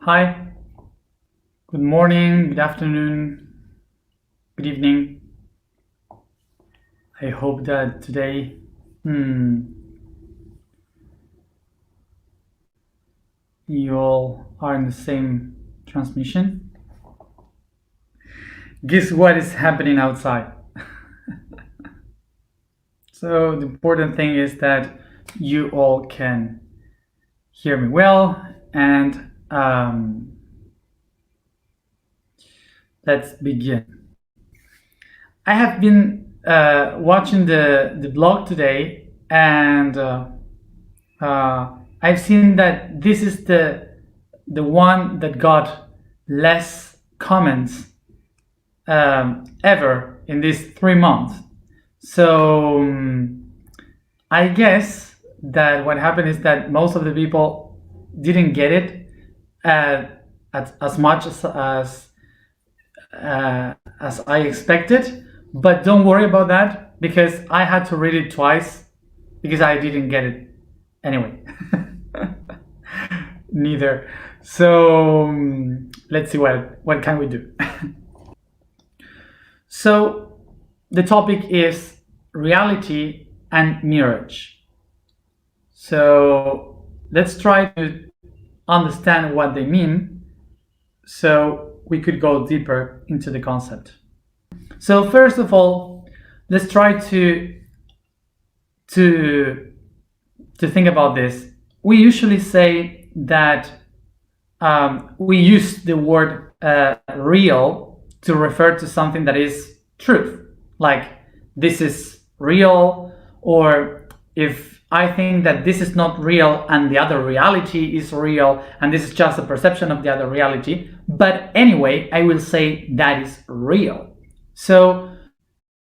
Hi, good morning, good afternoon, good evening. I hope that today you all are in the same transmission. Guess what is happening outside? So, the important thing is that you all can hear me well, and let's begin. I have been watching the blog today, and I've seen that this is the one that got less comments ever in these 3 months. So I guess that what happened is that most of the people didn't get it as much as I expected. But don't worry about that because I had to read it twice because I didn't get it anyway. Neither. So let's see what can we do. So the topic is reality and mirage. So let's try to understand what they mean so we could go deeper into the concept. So first of all, let's try to think about this. We usually say that we use the word real to refer to something that is truth, like this is real, or if I think that this is not real and the other reality is real and this is just a perception of the other reality, but anyway, I will say that is real. So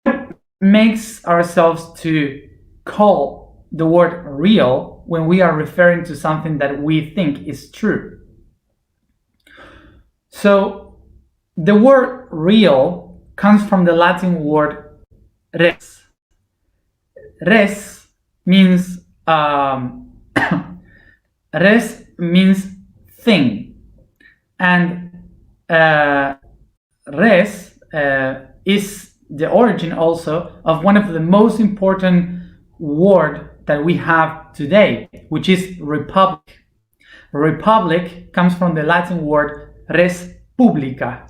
what makes ourselves to call the word real when we are referring to something that we think is true? So the word real comes from the Latin word res. Res means res means thing, and res is the origin also of one of the most important words that we have today, which is republic. Republic comes from the Latin word res publica.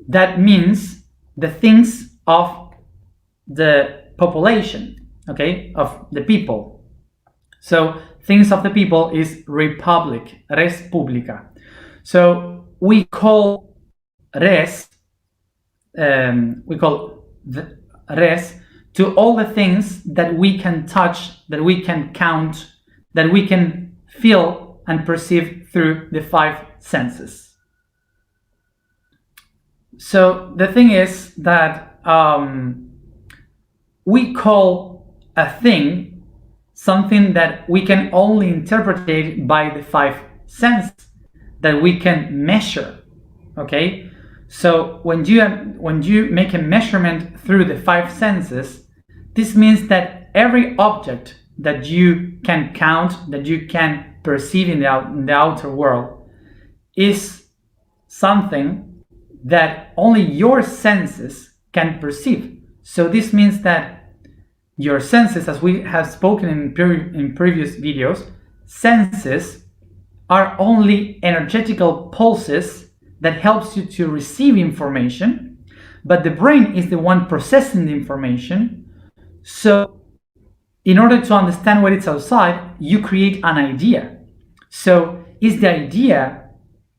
That means the things of the population, okay, of the people. So things of the people is republic, res publica. So we call res the res to all the things that we can touch, that we can count, that we can feel and perceive through the five senses. So the thing is that we call a thing something that we can only interpret it by the five senses that we can measure, okay? So when you make a measurement through the five senses, this means that every object that you can count, that you can perceive in the outer world, is something that only your senses can perceive. So this means that your senses, as we have spoken in previous videos, senses are only energetical pulses that helps you to receive information, but the brain is the one processing the information. So in order to understand what is outside, you create an idea. So it's the idea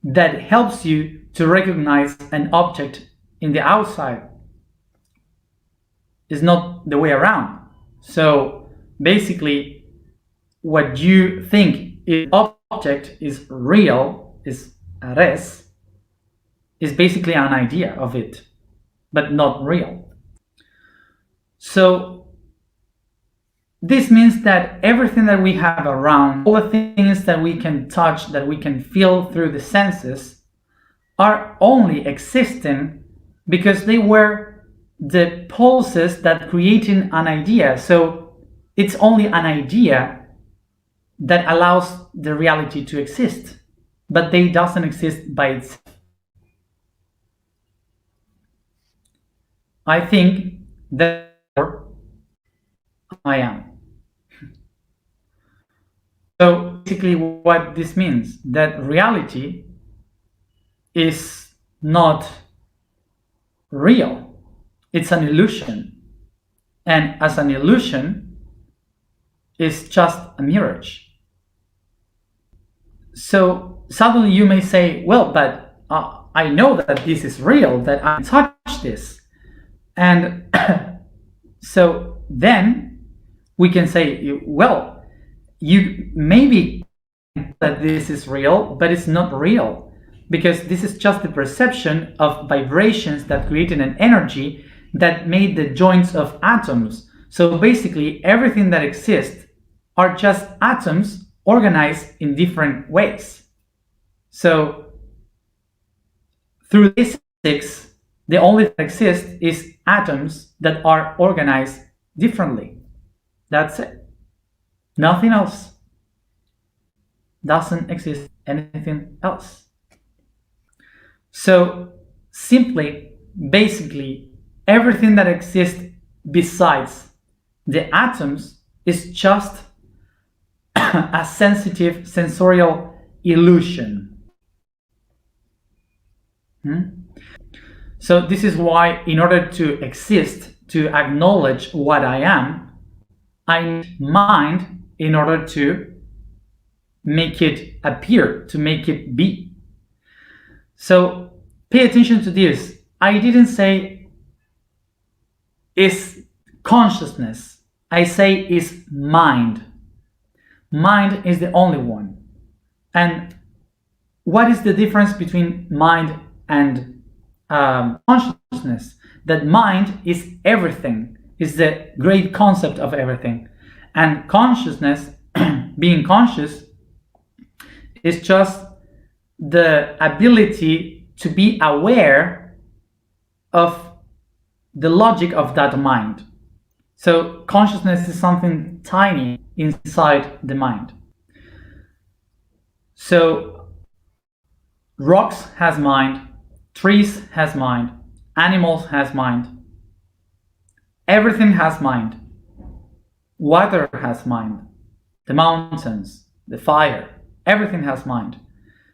that helps you to recognize an object in the outside. It's not the way around. So basically, what you think is object is real, is res, is basically an idea of it, but not real. So this means that everything that we have around, all the things that we can touch, that we can feel through the senses, are only existing because they were the pulses that creating an idea. So it's only an idea that allows the reality to exist. but they doesn't exist by itself. I think therefore I am. So basically what this means, that reality is not real. It's an illusion. And as an illusion, it's just a mirage. So suddenly you may say, well, but I know that this is real, that I touch this. And so then we can say, well, you maybe that this is real, but it's not real, because this is just the perception of vibrations that created an energy that made the joints of atoms. So basically everything that exists are just atoms organized in different ways. So through this physics, the only thing that exists is atoms that are organized differently. That's it. Nothing else. Doesn't exist anything else. So simply, basically, everything that exists besides the atoms is just a sensitive sensorial illusion. So this is why, in order to exist, to acknowledge what I am, I need mind in order to make it appear, to make it be. So pay attention to this. I didn't say is consciousness. I say is mind. Mind is the only one. And what is the difference between mind and consciousness? That mind is everything, is the great concept of everything. And consciousness, being conscious, is just the ability to be aware of the logic of that mind. So consciousness is something tiny inside the mind. So rocks has mind, trees has mind, animals has mind, everything has mind. Water has mind, the mountains, the fire, everything has mind.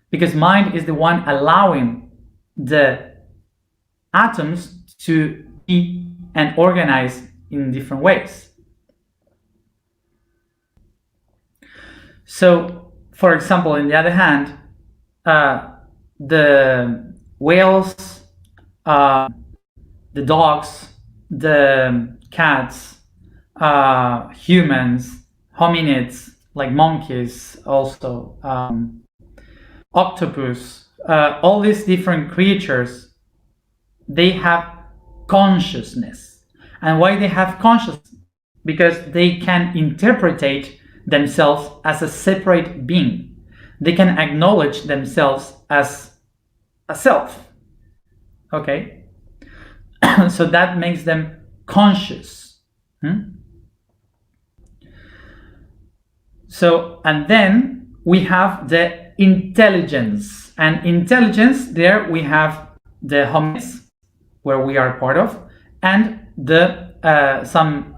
Because mind is the one allowing the atoms to be and organize in different ways. So, for example, on the other hand, the whales, the dogs, the cats, humans, hominids, like monkeys, also octopus, all these different creatures, they have consciousness. And why they have consciousness? Because they can interpretate themselves as a separate being. They can acknowledge themselves as a self. Okay? So that makes them conscious. So, and then we have the intelligence. And intelligence, there we have the hominids, where we are part of, and the some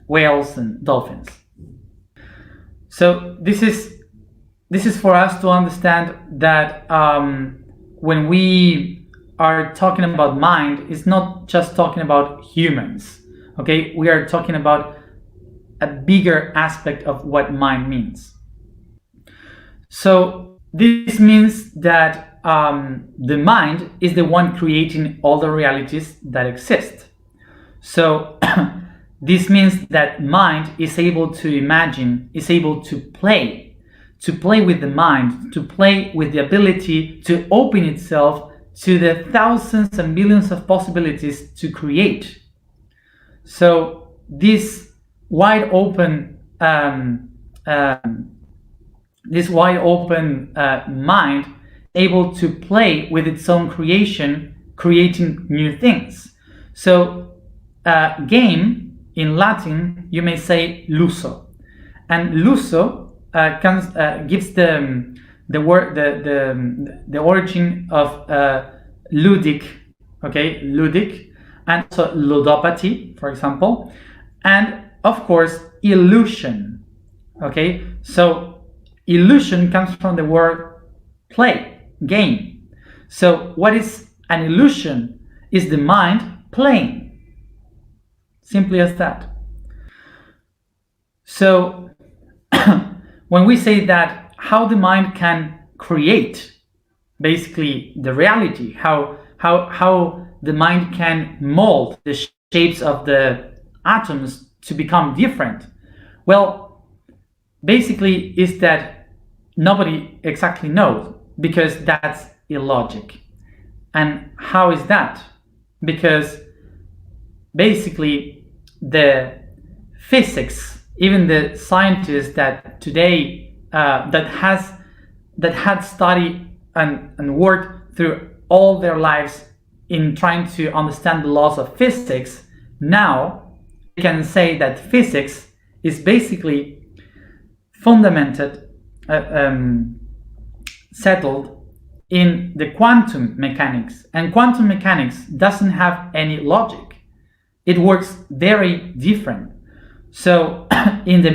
whales and dolphins. So this is for us to understand that when we are talking about mind, it's not just talking about humans. Okay, we are talking about a bigger aspect of what mind means. So this means that the mind is the one creating all the realities that exist. So this means that mind is able to imagine, is able to play with the mind, to play with the ability to open itself to the thousands and millions of possibilities to create. So this wide open mind able to play with its own creation, creating new things. So game in Latin, you may say luso, and luso gives the word the origin of ludic, okay, ludic, and so ludopathy, for example, and of course illusion. Okay, so illusion comes from the word play, game. So what is an illusion? Is the mind playing. Simply as that. So when we say that how the mind can create basically the reality, how the mind can mold the shapes of the atoms to become different, well, basically is that nobody exactly knows, because that's illogic. And how is that? Because basically the physics, even the scientists that today that had studied and worked through all their lives in trying to understand the laws of physics, now we can say that physics is basically fundamented, settled in the quantum mechanics. And quantum mechanics doesn't have any logic. It works very different. So in the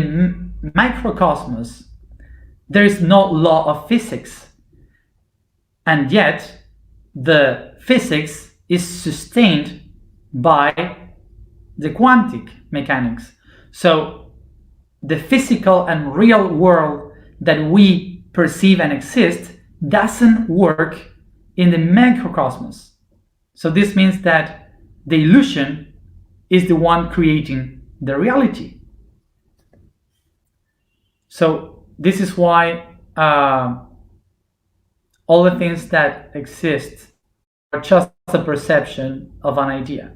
microcosmos, there is no law of physics. And yet, the physics is sustained by the quantum mechanics. So the physical and real world that we perceive and exist doesn't work in the macrocosmos. So this means that the illusion is the one creating the reality. So this is why all the things that exist are just a perception of an idea.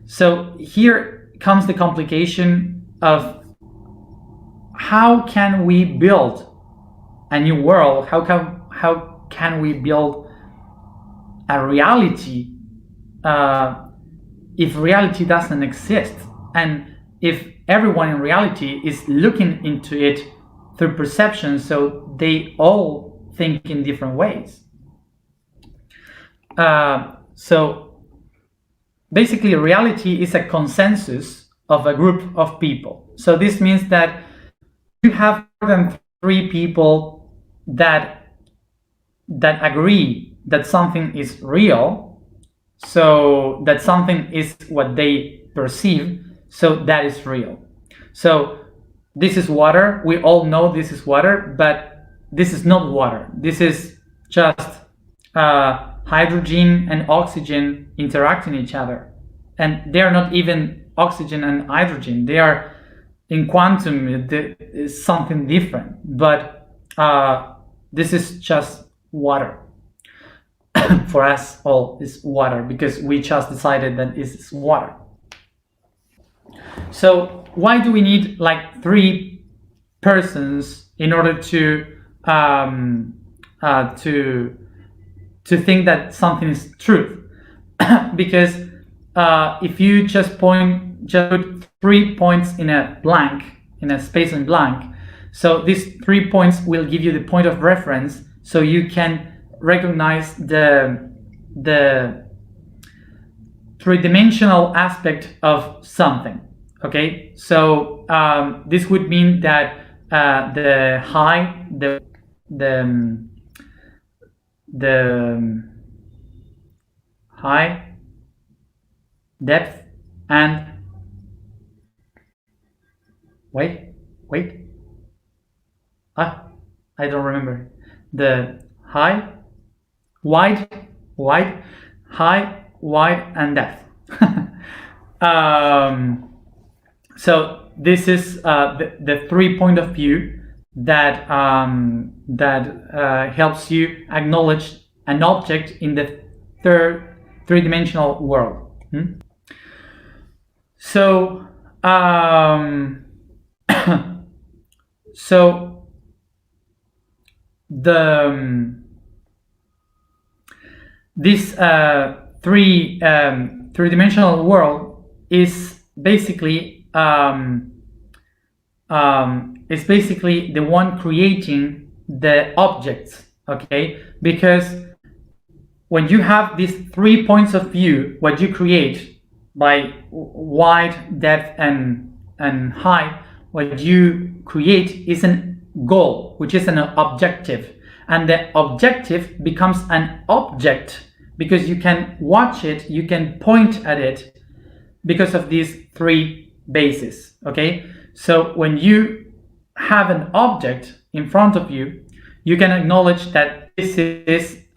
So here comes the complication of how can we build a new world? How can we build a reality if reality doesn't exist, and if everyone in reality is looking into it through perception, so they all think in different ways? So basically reality is a consensus of a group of people. So this means that you have more than 3 people that agree that something is real, so that something is what they perceive, so that is real. So this is water, we all know this is water, but this is not water. This is just hydrogen and oxygen interacting each other, and they are not even oxygen and hydrogen. They are in quantum, is something different, but this is just water. For us all is water, because we just decided that it's water. So why do we need like 3 persons in order to think that something is truth? Because if you just put 3 points in a blank, in a space in blank, so these 3 points will give you the point of reference, so you can recognize the three-dimensional aspect of something. Okay, so this would mean that the high, the high, depth, and wait, I don't remember. The high, wide, high, wide, and depth. So this is the 3 point of view that helps you acknowledge an object in the third three-dimensional world. So so this three-dimensional world is basically is basically the one creating the objects, okay? Because when you have these 3 points of view, what you create by wide, depth, and height, what you create is a goal, which is an objective. And the objective becomes an object because you can watch it, you can point at it because of these 3 bases, okay? So when you have an object in front of you, you can acknowledge that this is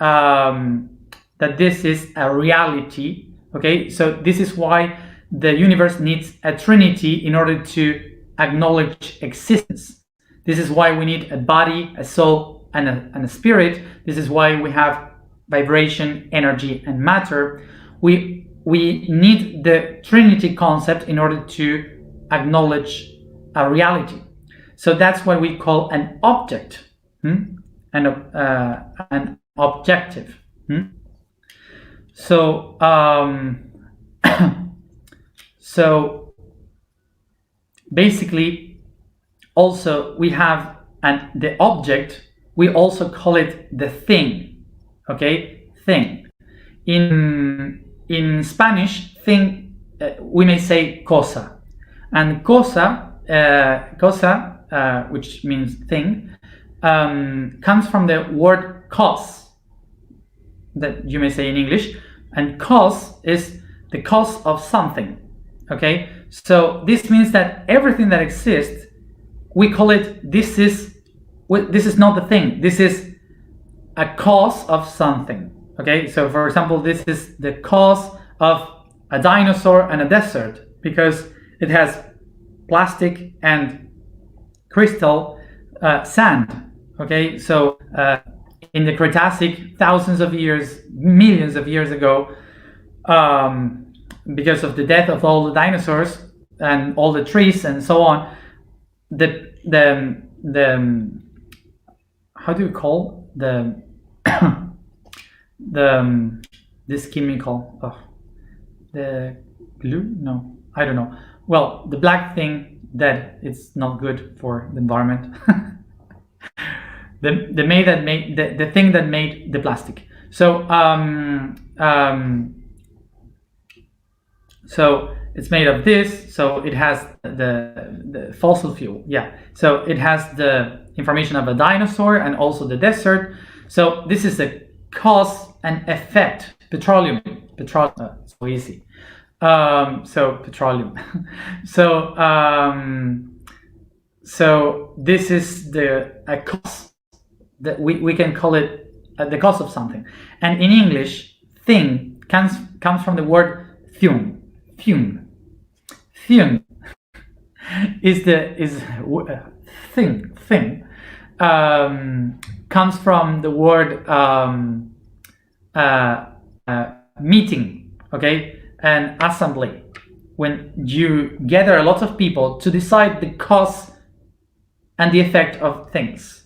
a reality, okay? So this is why the universe needs a trinity in order to acknowledge existence. This is why we need a body, a soul, and a spirit. This is why we have vibration, energy, and matter. We need the trinity concept in order to acknowledge a reality. So that's what we call an object, an objective. So so basically, also we have the object. We also call it the thing, okay? Thing. In Spanish, thing, we may say cosa, and cosa, which means thing, comes from the word cause, that you may say in English, and cause is the cause of something, okay? So this means that everything that exists, we call it, this is not the thing, this is a cause of something, okay? So for example, this is the cause of a dinosaur and a desert because it has plastic and crystal sand, okay? So in the Cretacic, thousands of years, millions of years ago, because of the death of all the dinosaurs and all the trees and so on, the how do you call this chemical? Oh, the glue? No, I don't know. Well, the black thing that it's not good for the environment. the thing that made the plastic. So so it's made of this. So it has the fossil fuel. Yeah. So it has the information of a dinosaur and also the desert. So this is the cause and effect. Petroleum. So easy. So petroleum. So this is a cause that we can call it the cause of something. And in English, thing comes from the word thing. Thing is thing comes from the word meeting, okay, and assembly. When you gather a lot of people to decide the cause and the effect of things.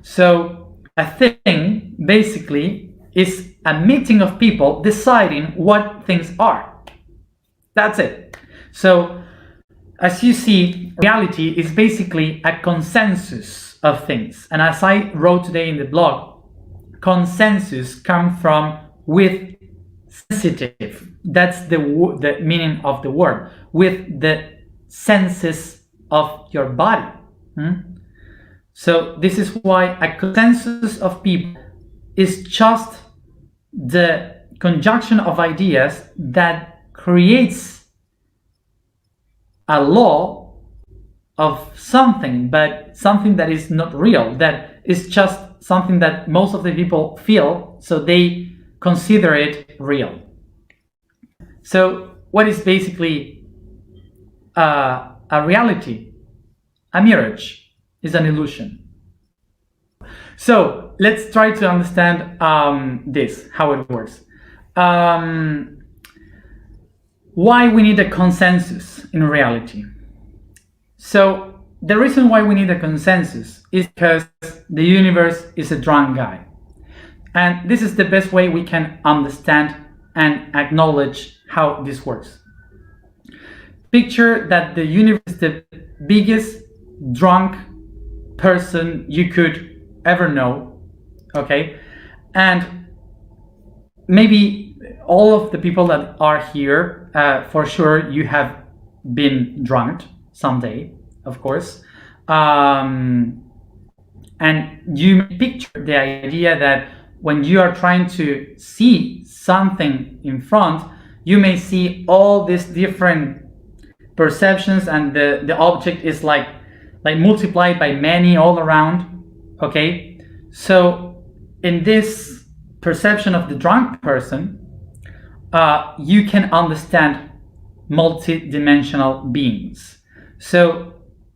So a thing basically is a meeting of people deciding what things are. That's it. So as you see, reality is basically a consensus of things. And as I wrote today in the blog, consensus comes from with sensitive. That's the meaning of the word. With the senses of your body. So this is why a consensus of people is just the conjunction of ideas that creates a law of something, but something that is not real, that is just something that most of the people feel, so they consider it real. So what is basically a reality? A mirage is an illusion. So let's try to understand this, how it works. Why we need a consensus in reality? So the reason why we need a consensus is because the universe is a drunk guy. And this is the best way we can understand and acknowledge how this works. Picture that the universe is the biggest drunk person you could ever know, okay? And maybe all of the people that are here, for sure, you have been drunk someday, of course. And you may picture the idea that when you are trying to see something in front, you may see all these different perceptions, and the object is like multiplied by many all around, okay? So in this perception of the drunk person, you can understand multidimensional beings. So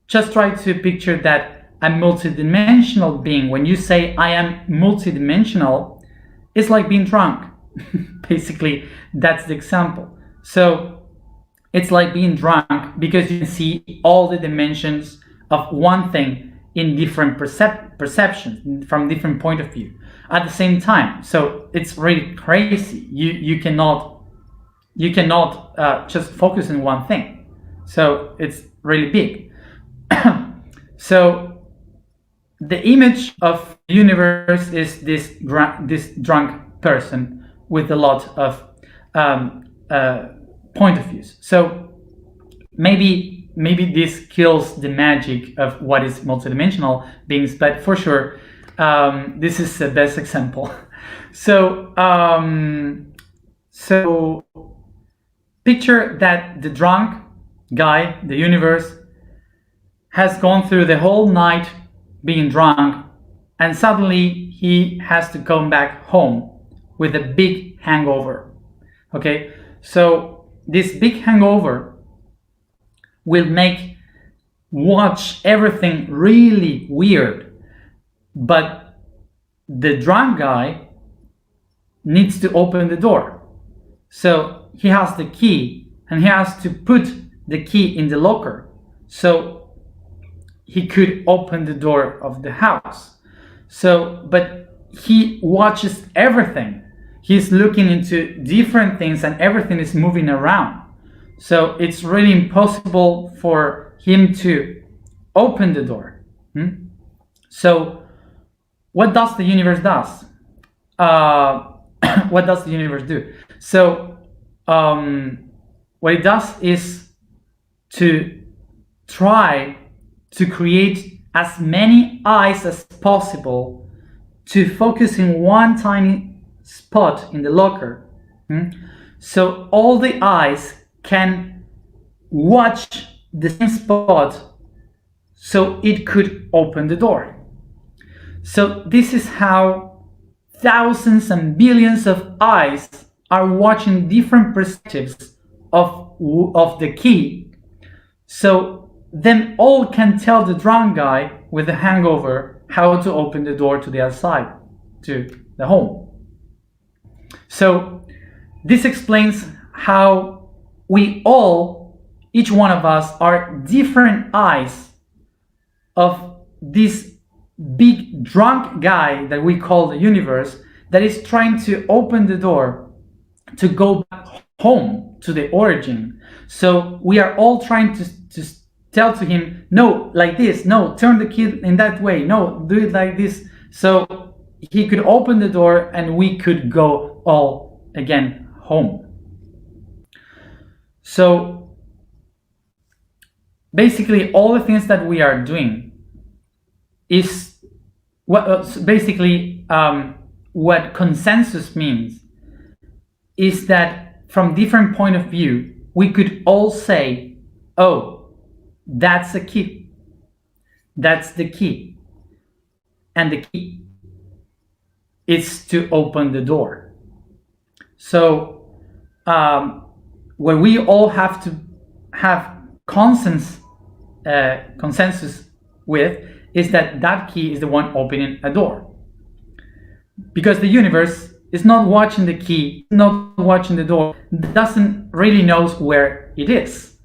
just try to picture that a multidimensional being, when you say I am multidimensional, it's like being drunk. Basically, that's the example. So it's like being drunk because you can see all the dimensions of one thing in different perceptions from different point of view at the same time. So it's really crazy. You cannot just focus on one thing. So it's really big. So the image of the universe is this drunk person with a lot of point of views. So maybe this kills the magic of what is multidimensional beings, but for sure, this is the best example. So picture that the drunk guy, the universe, has gone through the whole night being drunk, and suddenly he has to come back home with a big hangover. Okay, so this big hangover will make watch everything really weird, but the drunk guy needs to open the door. So he has the key, and he has to put the key in the locker, so he could open the door of the house. So, but he watches everything. He's looking into different things, and everything is moving around. So it's really impossible for him to open the door. So what does the universe does? What does the universe do? So what it does is to try to create as many eyes as possible to focus in one tiny spot in the locker. So all the eyes can watch the same spot, so it could open the door. So this is how thousands and billions of eyes are watching different perspectives of the key. So then all can tell the drunk guy with the hangover how to open the door to the outside, to the home. So this explains how we all, each one of us, are different eyes of this big drunk guy that we call the universe, that is trying to open the door to go back home to the origin. So we are all trying to tell to him, no, like this, no, turn the key in that way, no, do it like this, so he could open the door and we could go all again home. So basically all the things that we are doing is what what consensus means is that from different point of view we could all say, oh, that's the key. That's the key. And the key is to open the door. So what we all have to have consensus with is that key is the one opening a door. Because the universe is not watching the key, not watching the door, doesn't really knows where it is.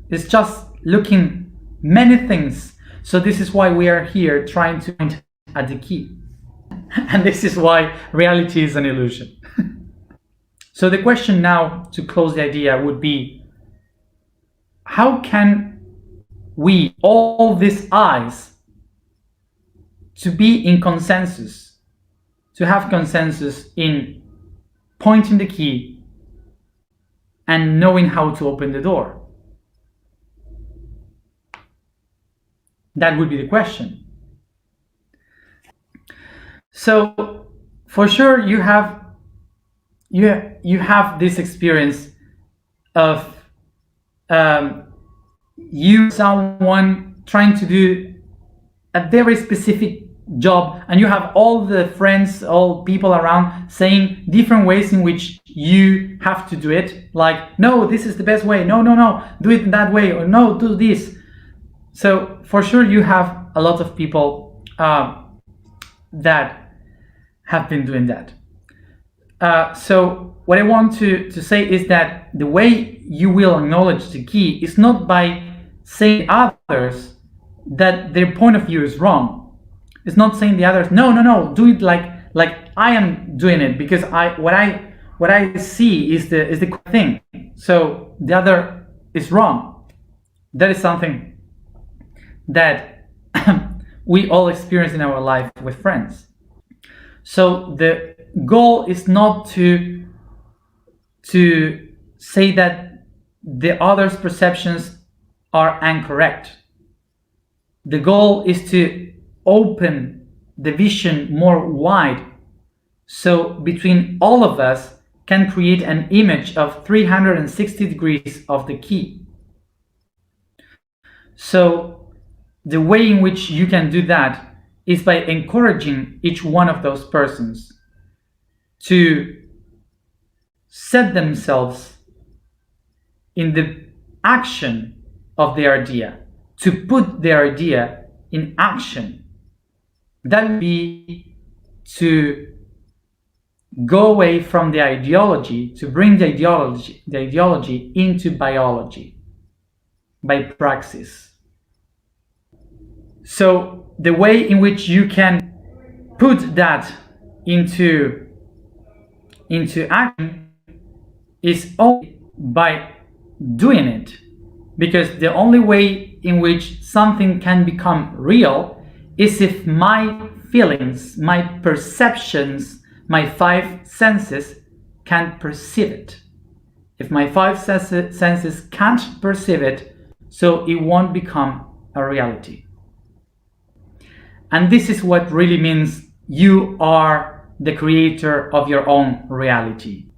It's just looking many things. So this is why we are here trying to point at the key. And this is why reality is an illusion. So the question now to close the idea would be, how can we, all these eyes, to be in consensus, to have consensus in pointing the key and knowing how to open the door? That would be the question. So for sure you have this experience of you, someone trying to do a very specific job, and you have all the friends, all people around saying different ways in which you have to do it, like, no, this is the best way, no, do it that way, or no, do this. So for sure you have a lot of people that have been doing that. So what I want to say is that the way you will acknowledge the key is not by saying others that their point of view is wrong. It's not saying the others, no, do it like I am doing it, because what I see is the thing. So the other is wrong. That is something that we all experience in our life with friends. So the goal is not to say that the other's perceptions are incorrect. The goal is to open the vision more wide, so between all of us can create an image of 360 degrees of the key. So the way in which you can do that is by encouraging each one of those persons to set themselves in the action of their idea, to put their idea in action. That would be to go away from the ideology, to bring the ideology into biology by praxis. So the way in which you can put that into action is only by doing it, because the only way in which something can become real is if my feelings, my perceptions, my five senses can't perceive it. If my five senses can't perceive it, so it won't become a reality. And this is what really means you are the creator of your own reality.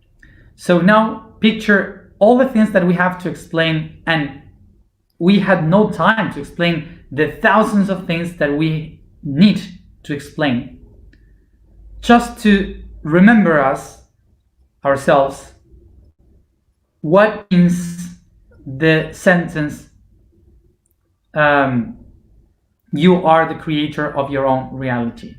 So now picture all the things that we have to explain, and we had no time to explain the thousands of things that we need to explain. Just to remember ourselves, what means the sentence, you are the creator of your own reality.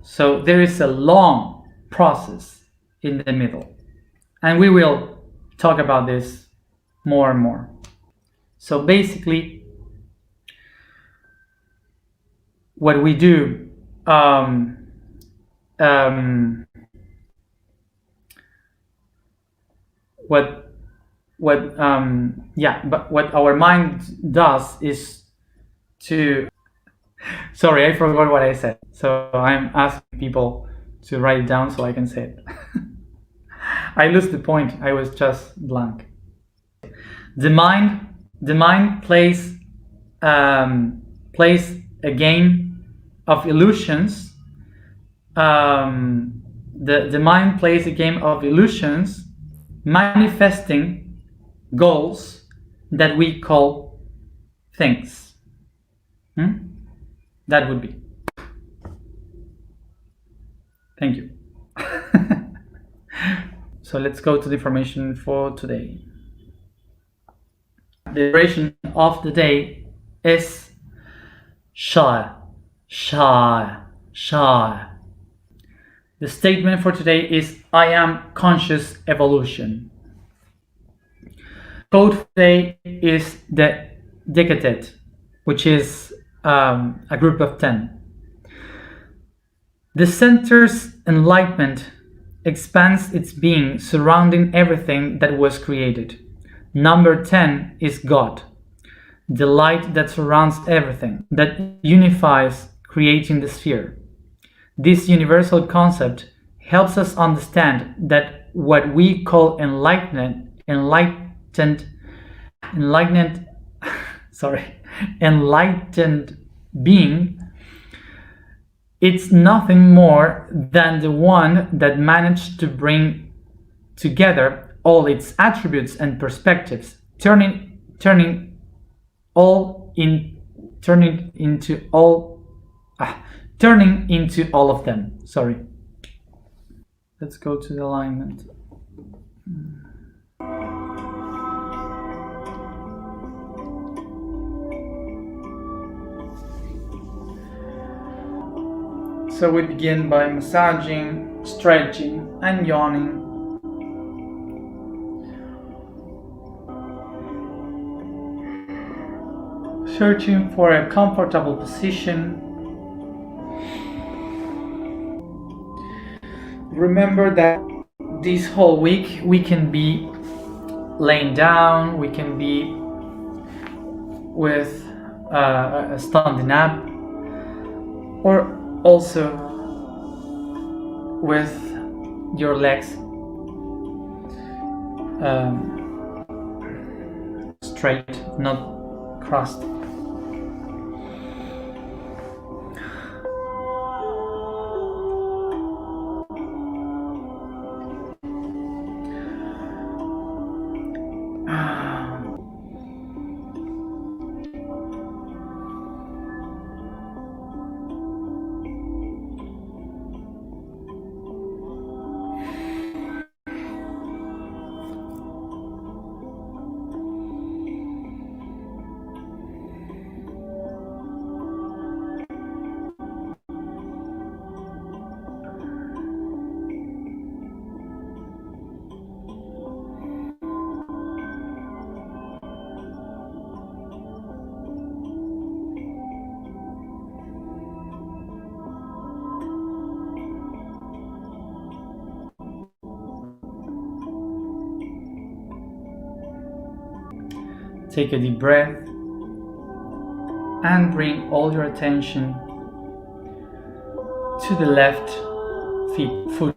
So there is a long process in the middle, and we will talk about this more and more. So basically, what we do, what our mind does is to, sorry, I forgot what I said. So I'm asking people to write it down so I can say it. I lost the point. I was just blank. The mind plays a game of illusions. The mind plays a game of illusions, manifesting goals that we call things. That would be. Thank you. So let's go to the information for today. The vibration of the day is Shah. The statement for today is I am conscious evolution. Code for today is the Decade, which is a group of 10. The center's enlightenment expands its being, surrounding everything that was created. Number 10 is God. the light that surrounds everything, that unifies, creating the sphere. This universal concept helps us understand that what we call enlightened, sorry, enlightened being, it's nothing more than the one that managed to bring together all its attributes and perspectives, turning all in turning into all turning into all of them. Sorry. Let's go to the alignment. So we begin by massaging, stretching, and yawning. Searching for a comfortable position. Remember that this whole week we can be laying down, we can be with standing up, or also with your legs straight, not crossed. Take a deep breath and bring all your attention to the left foot.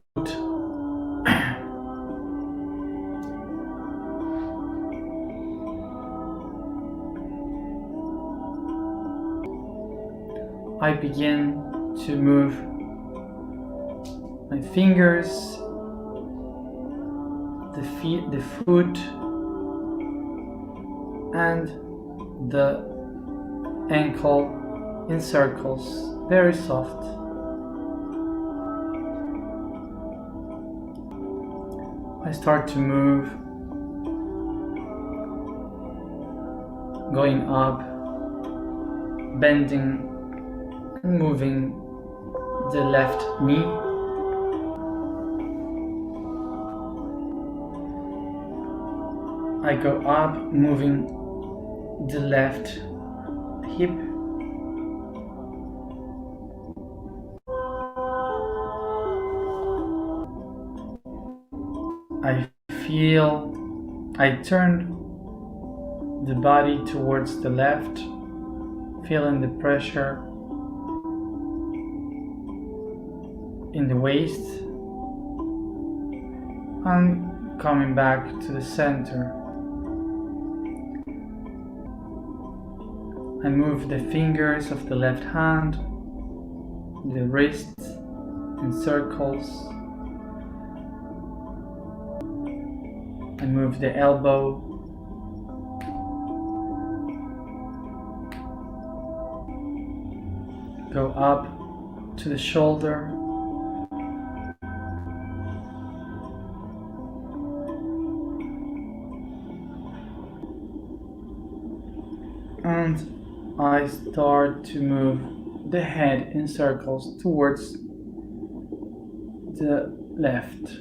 I begin to move my fingers, the foot, and the ankle in circles, very soft. I start to move, going up, bending and moving the left knee. I go up, moving the left hip. I turn the body towards the left, feeling the pressure in the waist, and coming back to the center. I move the fingers of the left hand, the wrists in circles. I move the elbow, go up to the shoulder, and I start to move the head in circles towards the left.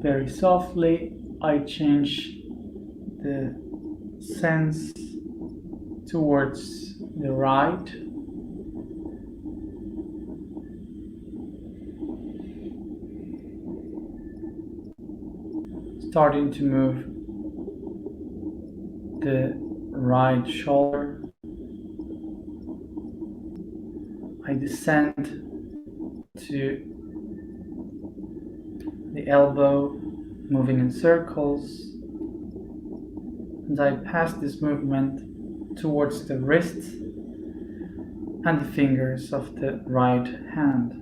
Very softly, I change the sense towards the right. starting to move the right shoulder. I descend to the elbow, moving in circles, and I pass this movement towards the wrists and the fingers of the right hand.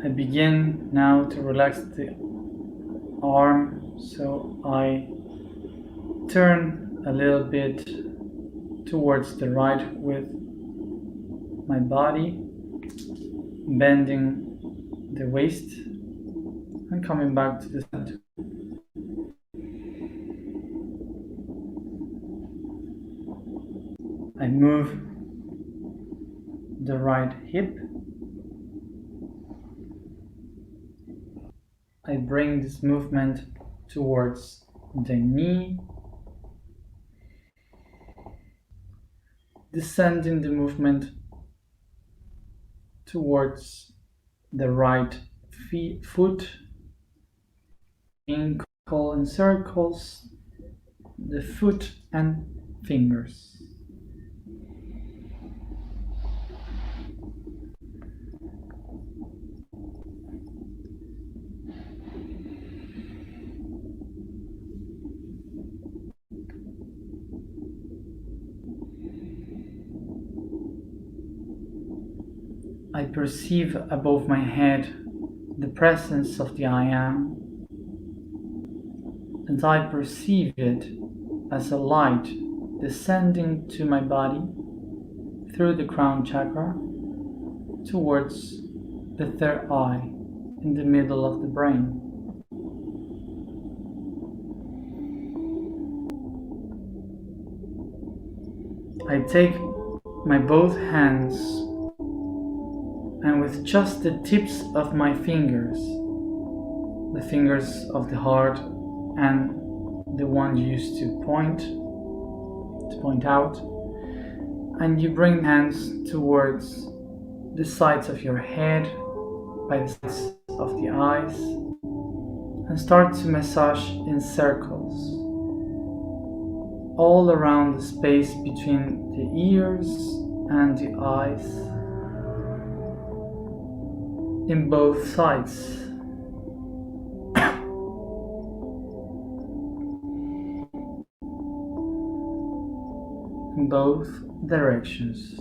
I begin now to relax the arm, so I turn a little bit towards the right with my body, bending the waist and coming back to the center. I move the right hip. I bring this movement towards the knee, descending the movement towards the right foot, ankle in circles, the foot and fingers. I perceive above my head the presence of the I Am, and I perceive it as a light descending to my body through the crown chakra towards the third eye in the middle of the brain. I take my both hands and with just the tips of my fingers, the fingers of the heart and the one used to point out, and you bring hands towards the sides of your head, by the sides of the eyes, and start to massage in circles all around the space between the ears and the eyes, in both sides. In both directions.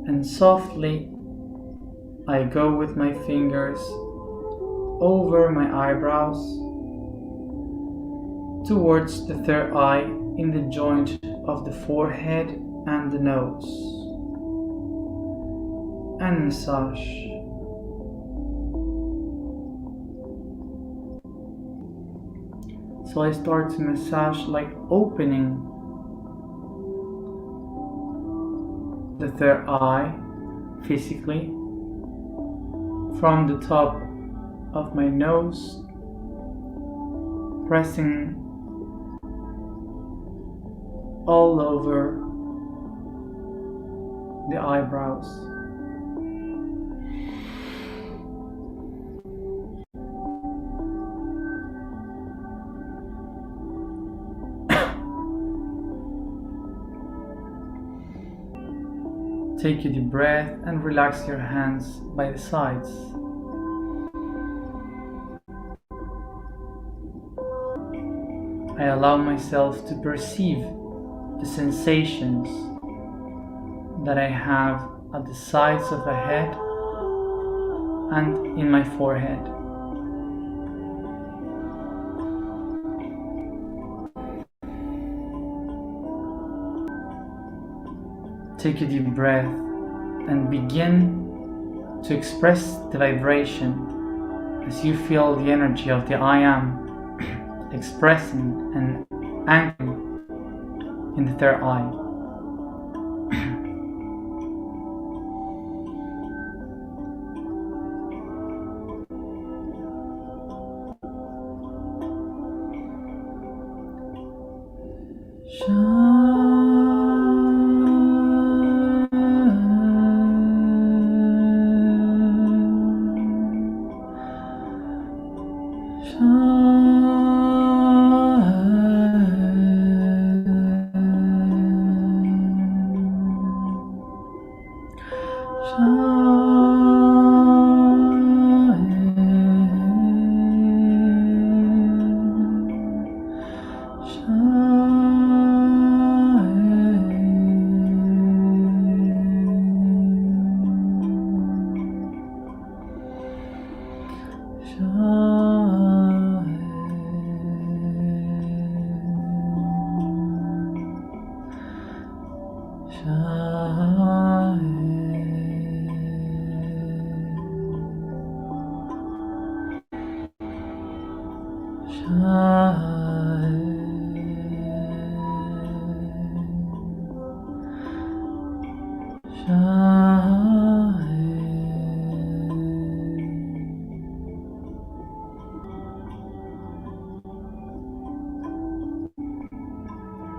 And softly I go with my fingers over my eyebrows towards the third eye in the joint of the forehead and the nose, and massage. So I start to massage, like opening the third eye physically from the top of my nose, pressing all over the eyebrows. Take a deep breath and relax your hands by the sides. I allow myself to perceive the sensations that I have at the sides of the head and in my forehead. Take a deep breath and begin to express the vibration as you feel the energy of the I Am expressing and anchoring in the third eye.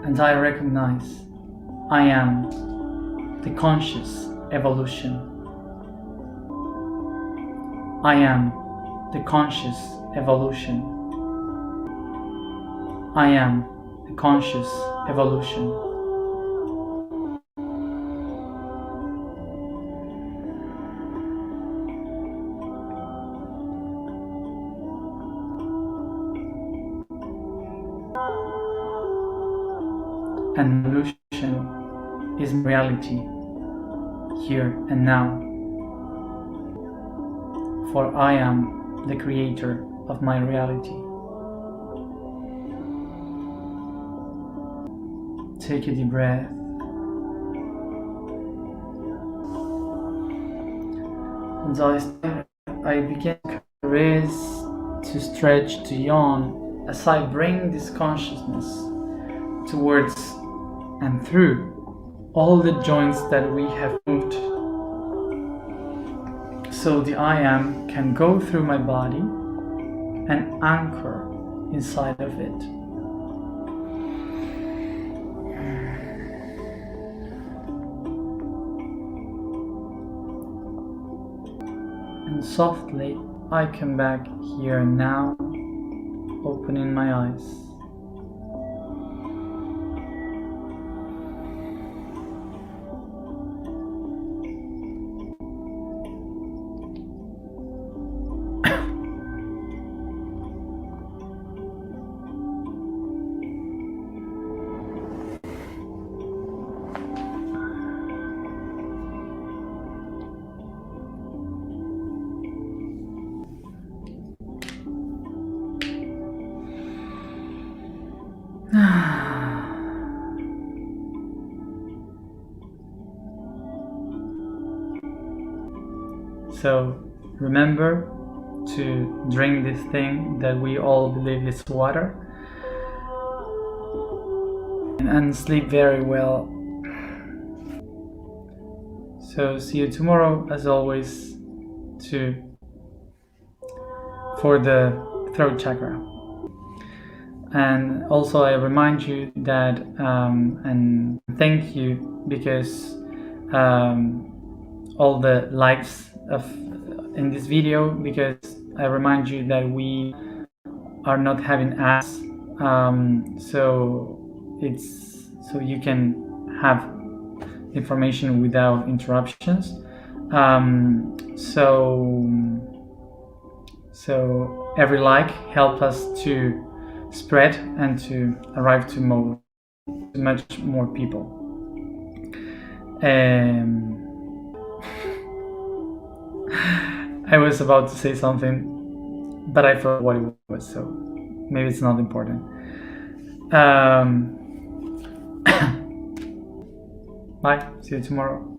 And I recognize I am the conscious evolution. I am the conscious evolution. I am the conscious evolution. And illusion is reality, here and now. For I am the creator of my reality. Take a deep breath. And I begin to raise, to stretch, to yawn as I bring this consciousness towards and through all the joints that we have moved, so the I am can go through my body and anchor inside of it. And softly I come back here and now, opening my eyes. So remember to drink this thing that we all believe is water, and sleep very well. So see you tomorrow, as always, for the throat chakra. And also I remind you that and thank you, because all the likes in this video, because I remind you that we are not having ads, so you can have information without interruptions. So every like helps us to spread and to arrive to much more people. I was about to say something, but I forgot what it was, so maybe it's not important. Bye, see you tomorrow.